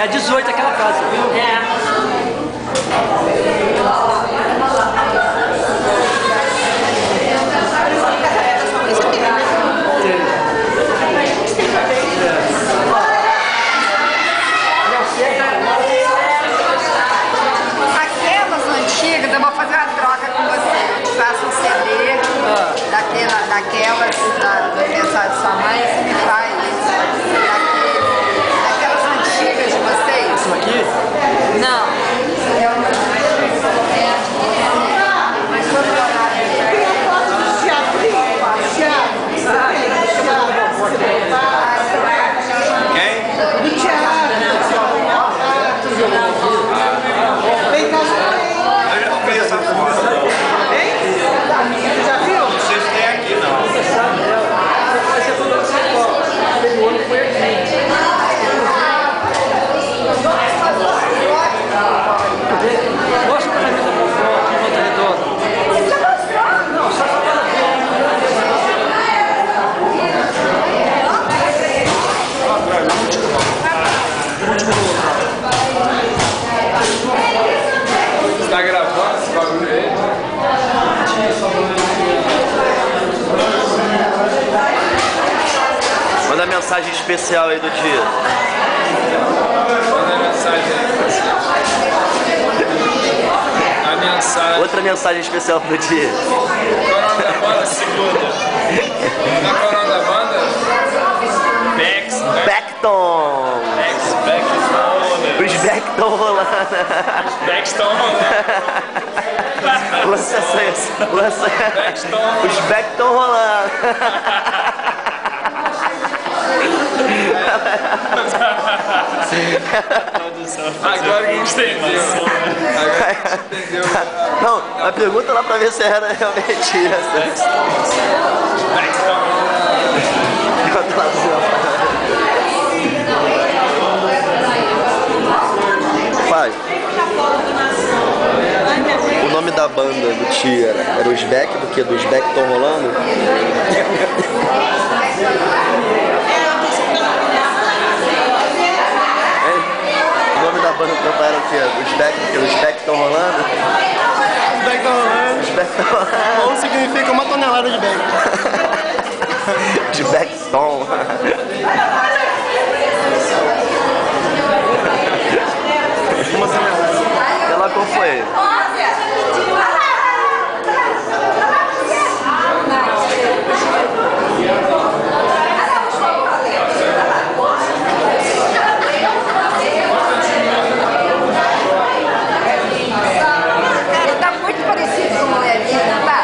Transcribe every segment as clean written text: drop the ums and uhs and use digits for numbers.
É 18 aquela casa, viu? É. Aquelas antigas, eu vou fazer uma troca com você. Eu te faço um CD daquelas do aniversário de sua mãe, você me faz aquelas antigas de vocês. Isso aqui? Não. Mas todo horário. Mostra o casamento da vovó aqui em Volta Redonda. Não, só pra ela Você tá gravando esse bagulho aí? Manda mensagem especial aí do dia. Manda mensagem aí. A mensagem. Outra mensagem especial do dia. Qual é o nome da banda? Segunda. Qual é o nome da banda? Beckton! Os Beckton rolando. Lança essa. Os Beckton rolando. Agora que a gente entendeu. Agora que a gente entendeu. Não, a pergunta lá pra ver se era realmente essa. Conta lá pro meu pai. O nome da banda do tio era os Beck, do que? Dos Beck estão rolando? O nome da banda do meu pai era o quê? Os Beck, porque os Beck estão rolando? Os Beck estão rolando. Os Beck estão rolando. Ou significa uma tonelada de Beck. De Beckton. Uma tonelada. Sei lá qual foi. Cara, tá muito parecido com mulher linda, tá?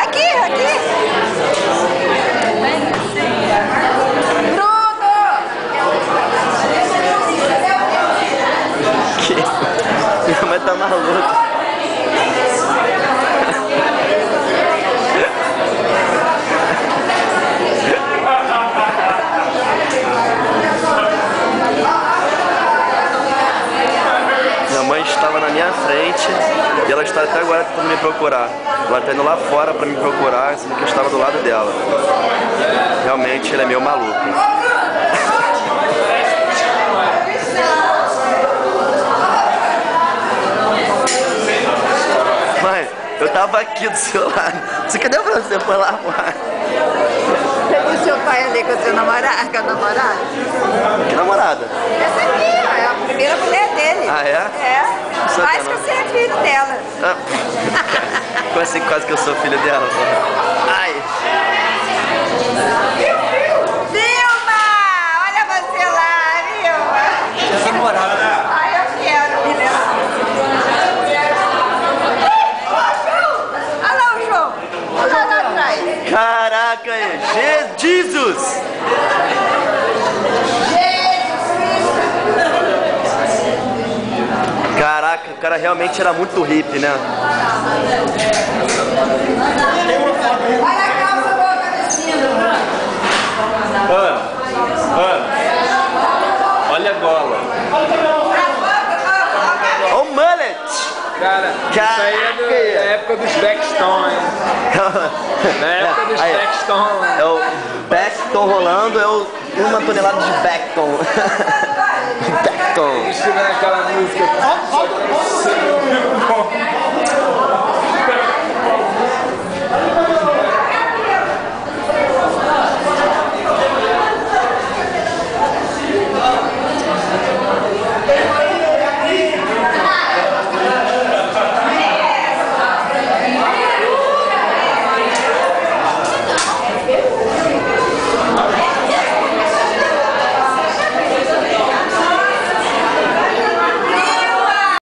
Aqui, aqui. Bruno! Minha mãe tá maluca. Minha mãe estava na minha frente e ela está até agora tentando me procurar. Ela está indo lá fora para me procurar, sendo que eu estava do lado dela. Realmente, ele é meio maluco. Mãe, eu tava aqui do seu lado. Você cadê pra você? Foi lá, mãe? Você viu seu pai ali com a sua namorada? Com a namorada? Que namorada? Essa aqui, ó, é a primeira mulher dele. Ah, é? É. Mais que você é filho dela. Ah. Como assim, quase que eu sou filho dela? Ai! Vilma! Olha você lá, Vilma! Essa namorada. Ai, eu quero, filha. Olha lá o João. Olha lá atrás. Caraca, Jesus! Caraca, o cara realmente era muito hippie, né? Olha a calça boa descendo. Olha a gola. Olha o mullet! Cara, isso aí é da época dos Backstone. Na época dos Aí, Backstone. é o Beckton rolando, é o 1 tonelada de Beckton. Beckton. Misturando aquela música.